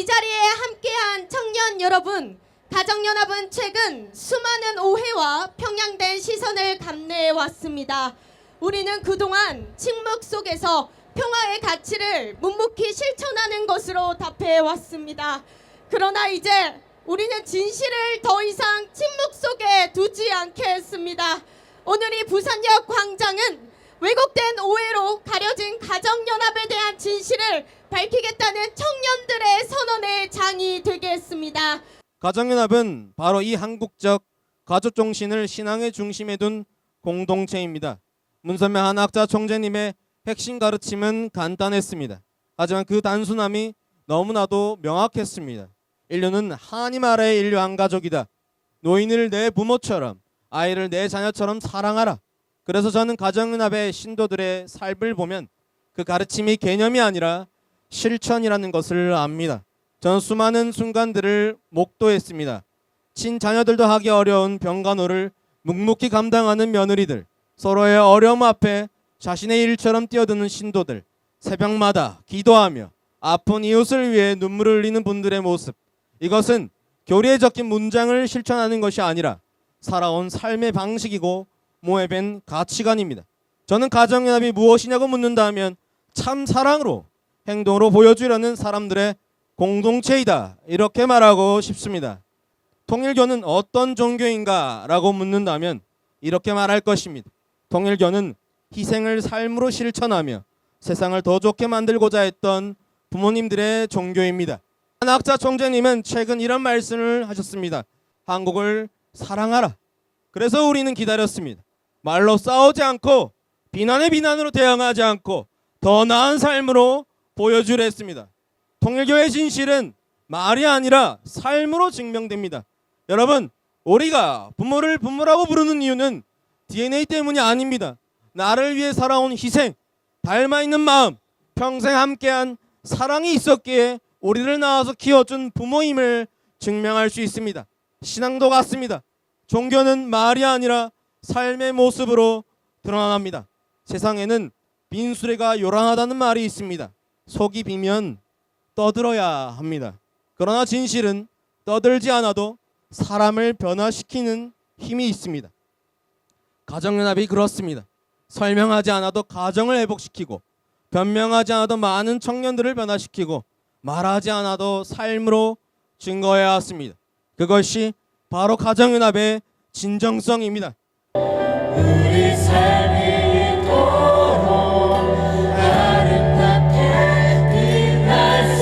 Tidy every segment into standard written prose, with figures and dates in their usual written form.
이 자리에 함께한 청년 여러분, 가정연합은 최근 수많은 오해와 편향된 시선을 감내해 왔습니다. 우리는 그동안 침묵 속에서 평화의 가치를 묵묵히 실천하는 것으로 답해 왔습니다. 그러나 이제 우리는 진실을 더 이상 침묵 속에 두지 않겠습니다. 오늘 이 부산역 광장은 왜곡된 오해로 가려진 가정연합에 대한 진실을 밝히겠다는 청년들의 선언의 장이 되겠습니다. 가정연합은 바로 이 한국적 가족 정신을 신앙의 중심에 둔 공동체입니다. 문선명 한학자 총재님의 핵심 가르침은 간단했습니다. 하지만 그 단순함이 너무나도 명확했습니다. 인류는 하나님 아래의 인류 한 가족이다. 노인을 내 부모처럼, 아이를 내 자녀처럼 사랑하라. 그래서 저는 가정연합의 신도들의 삶을 보면 그 가르침이 개념이 아니라 실천이라는 것을 압니다. 저는 수많은 순간들을 목도했습니다. 친자녀들도 하기 어려운 병간호를 묵묵히 감당하는 며느리들, 서로의 어려움 앞에 자신의 일처럼 뛰어드는 신도들, 새벽마다 기도하며 아픈 이웃을 위해 눈물을 흘리는 분들의 모습, 이것은 교리에 적힌 문장을 실천하는 것이 아니라 살아온 삶의 방식이고 모에 밴 가치관입니다. 저는 가정연합이 무엇이냐고 묻는다면 참 사랑으로 행동으로 보여주려는 사람들의 공동체이다, 이렇게 말하고 싶습니다. 통일교는 어떤 종교인가 라고 묻는다면 이렇게 말할 것입니다. 통일교는 희생을 삶으로 실천하며 세상을 더 좋게 만들고자 했던 부모님들의 종교입니다. 한학자 총재님은 최근 이런 말씀을 하셨습니다. 한국을 사랑하라. 그래서 우리는 기다렸습니다. 말로 싸우지 않고 비난에 비난으로 대응하지 않고 더 나은 삶으로 보여주려 했습니다. 통일교의 진실은 말이 아니라 삶으로 증명됩니다. 여러분, 우리가 부모를 부모라고 부르는 이유는 DNA 때문이 아닙니다. 나를 위해 살아온 희생, 닮아있는 마음, 평생 함께한 사랑이 있었기에 우리를 낳아서 키워준 부모임을 증명할 수 있습니다. 신앙도 같습니다. 종교는 말이 아니라 삶의 모습으로 드러납니다. 세상에는 빈수레가 요란하다는 말이 있습니다. 속이 비면 떠들어야 합니다. 그러나 진실은 떠들지 않아도 사람을 변화시키는 힘이 있습니다. 가정연합이 그렇습니다. 설명하지 않아도 가정을 회복시키고, 변명하지 않아도 많은 청년들을 변화시키고, 말하지 않아도 삶으로 증거해야 왔습니다. 그것이 바로 가정연합의 진정성입니다. 우리 삶이 이토록 아름답게 빛날 수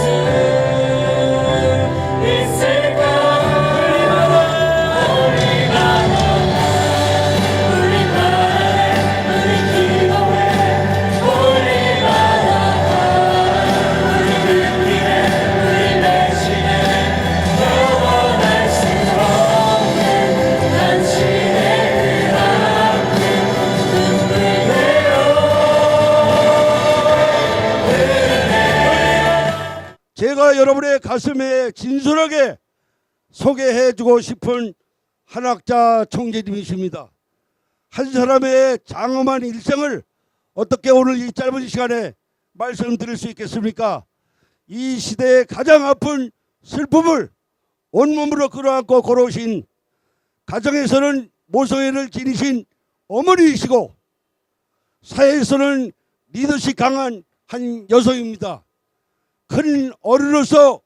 있을까? 우리 기도해 우리 느끼네 우리 내쉬네 영원할 수 없는 당신의 제가 여러분의 가슴에 진솔하게 소개해주고 싶은 한학자 총재님이십니다. 한 사람의 장엄한 일생을 어떻게 오늘 이 짧은 시간에 말씀드릴 수 있겠습니까? 이 시대의 가장 아픈 슬픔을 온몸으로 끌어안고 걸어오신, 가정에서는 모성애를 지니신 어머니이시고 사회에서는 리더십 강한 한 여성입니다. 큰 어른으로서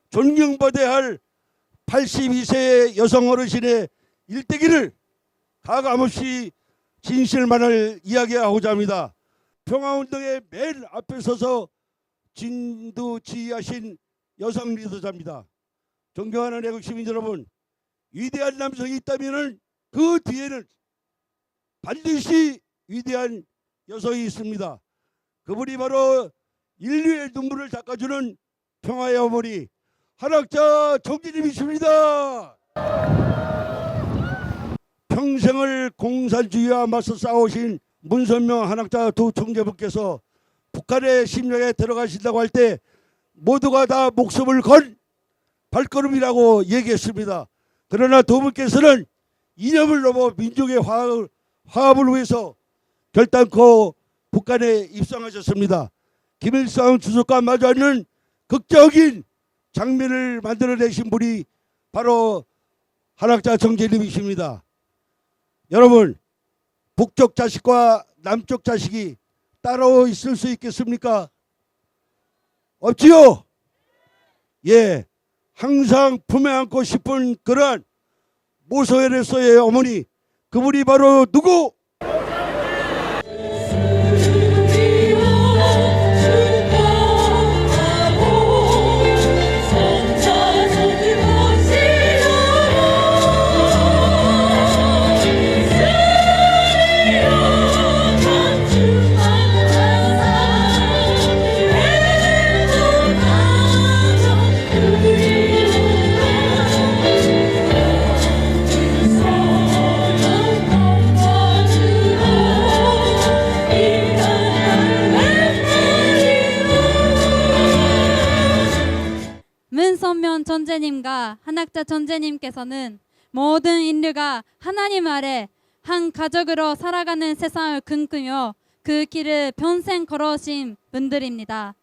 존경받아야 할 82세의 여성 어르신의 일대기를 가감없이 진실만을 이야기하고자 합니다. 평화운동의 맨 앞에 서서 진두지휘하신 여성 리더자입니다. 존경하는 애국 시민 여러분, 위대한 남성이 있다면 그 뒤에는 반드시 위대한 여성이 있습니다. 그분이 바로 인류의 눈물을 닦아주는 평화의 어머니 한학자 총재님이십니다. 평생을 공산주의와 맞서 싸우신 문선명 한학자 두 총재분께서 북한의 심령에 들어가신다고 할 때 모두가 다 목숨을 건 발걸음이라고 얘기했습니다. 그러나 두 분께서는 이념을 넘어 민족의 화합을 위해서 결단코 북한에 입성하셨습니다. 김일성 주석과 마주하는 극적인 장면을 만들어내신 분이 바로 한학자 정재님이십니다. 여러분, 북쪽 자식과 남쪽 자식이 따로 있을 수 있겠습니까? 없지요? 예, 항상 품에 안고 싶은 그러한 모소연에서의 어머니, 그분이 바로 누구? 문선면 전재님과 한학자 전재님께서는 모든 인류가 하나님 아래 한 가족으로 살아가는 세상을 꿈꾸며 그 길을 평생 걸어오신 분들입니다.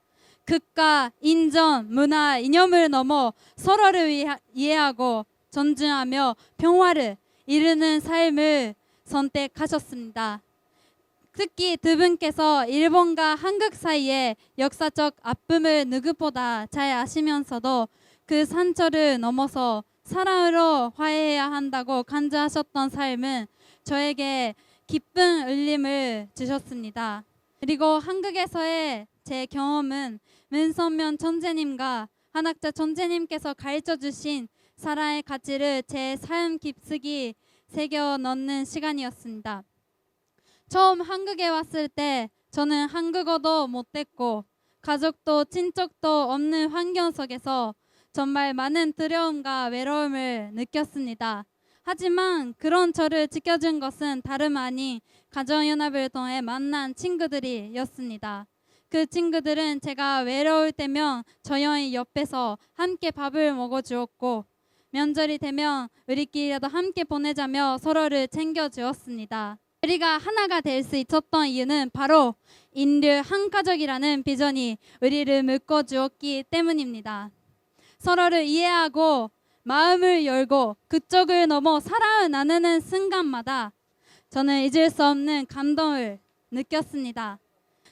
극과 인전, 문화, 이념을 넘어 서로를 이해하고 존중하며 평화를 이루는 삶을 선택하셨습니다. 특히 두 분께서 일본과 한국 사이의 역사적 아픔을 누구보다 잘 아시면서도 그 상처를 넘어서 사랑으로 화해해야 한다고 간주하셨던 삶은 저에게 기쁜 울림을 주셨습니다. 그리고 한국에서의 제 경험은 문선면 전재님과 한학자 전재님께서 가르쳐주신 사랑의 가치를 제 삶 깊숙이 새겨 넣는 시간이었습니다. 처음 한국에 왔을 때 저는 한국어도 못했고 가족도 친척도 없는 환경 속에서 정말 많은 두려움과 외로움을 느꼈습니다. 하지만 그런 저를 지켜준 것은 다름 아닌 가정연합을 통해 만난 친구들이었습니다. 그 친구들은 제가 외로울 때면 조용히 옆에서 함께 밥을 먹어주었고 명절이 되면 우리끼리라도 함께 보내자며 서로를 챙겨주었습니다. 우리가 하나가 될 수 있었던 이유는 바로 인류 한 가족이라는 비전이 우리를 묶어주었기 때문입니다. 서로를 이해하고 마음을 열고 그쪽을 넘어 사랑을 나누는 순간마다 저는 잊을 수 없는 감동을 느꼈습니다.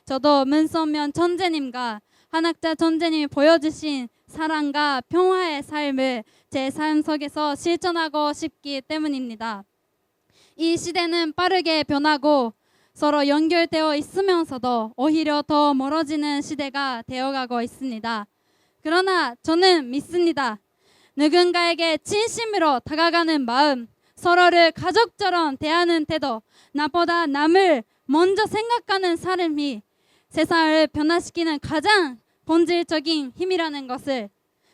저도 문선면 전재님과 한학자 전재님이 보여주신 사랑과 평화의 삶을 제 삶 속에서 실천하고 싶기 때문입니다. 이 시대는 빠르게 변하고 서로 연결되어 있으면서도 오히려 더 멀어지는 시대가 되어가고 있습니다. 그러나 저는 믿습니다. 누군가에게 진심으로 다가가는 마음, 서로를 가족처럼 대하는 태도, 나보다 남을 먼저 생각하는 삶이 세상을 변화시키는 가장 본질적인 힘이라는 것을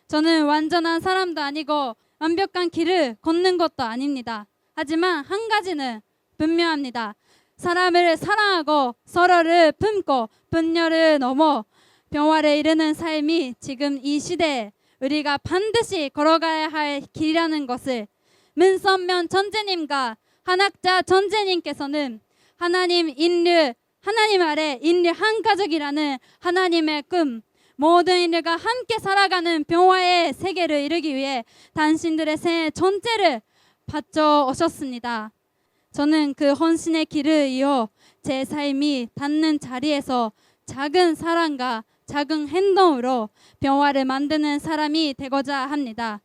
저는 완전한 사람도 아니고 완벽한 길을 걷는 것도 아닙니다. 하지만 한 가지는 분명합니다. 사람을 사랑하고 서로를 품고 분열을 넘어 평화를 이루는 삶이 지금 이 시대에 우리가 반드시 걸어가야 할 길이라는 것을 문선면 전재님과 한학자 전재님께서는 하나님 아래 인류 한 가족이라는 하나님의 꿈, 모든 인류가 함께 살아가는 평화의 세계를 이루기 위해 당신들의 생애 전체를 바쳐 오셨습니다. 저는 그 헌신의 길을 이어 제 삶이 닿는 자리에서 작은 사랑과 작은 행동으로 평화를 만드는 사람이 되고자 합니다.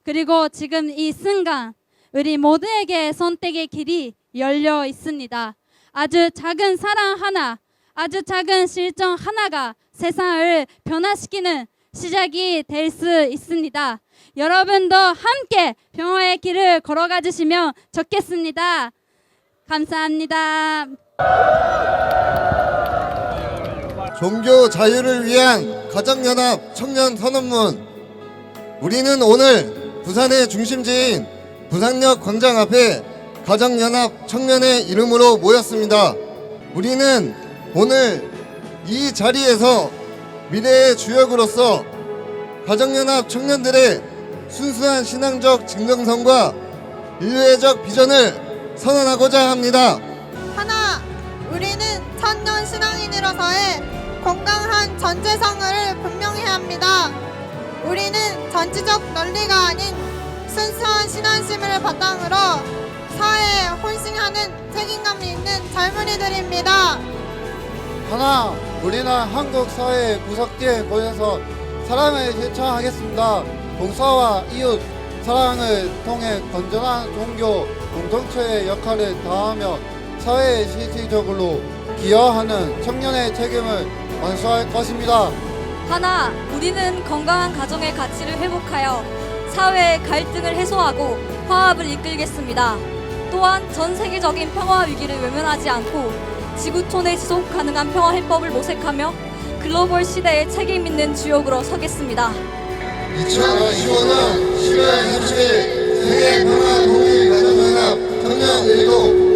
그리고 지금 이 순간 우리 모두에게 선택의 길이 열려 있습니다. 아주 작은 사랑 하나, 아주 작은 실천 하나가 세상을 변화시키는 시작이 될 수 있습니다. 여러분도 함께 평화의 길을 걸어가 주시면 좋겠습니다. 감사합니다. 종교 자유를 위한 가정연합 청년선언문. 우리는 오늘 부산의 중심지인 부산역 광장 앞에 가정연합 청년의 이름으로 모였습니다. 우리는 오늘 이 자리에서 미래의 주역으로서 가정연합 청년들의 순수한 신앙적 증명성과 인류애적 비전을 선언하고자 합니다. 하나, 우리는 천년 신앙인으로서의 건강한 전제성을 분명히 합니다. 우리는 정치적 논리가 아닌 순수한 신앙심을 바탕으로 사회에 헌신하는 책임감이 있는 젊은이들입니다. 하나, 우리는 한국 사회의 구석지에 모여서 사랑을 실천하겠습니다. 봉사와 이웃 사랑을 통해 건전한 종교 공동체의 역할을 다하며 사회에 실질적으로 기여하는 청년의 책임을 완수할 것입니다. 하나, 우리는 건강한 가정의 가치를 회복하여 사회의 갈등을 해소하고 화합을 이끌겠습니다. 또한 전 세계적인 평화 위기를 외면하지 않고 지구촌의 지속 가능한 평화 해법을 모색하며 글로벌 시대에 책임 있는 주역으로 서겠습니다. 2025년 10월 30일 세계 평화 통일 가정연합 청년 일동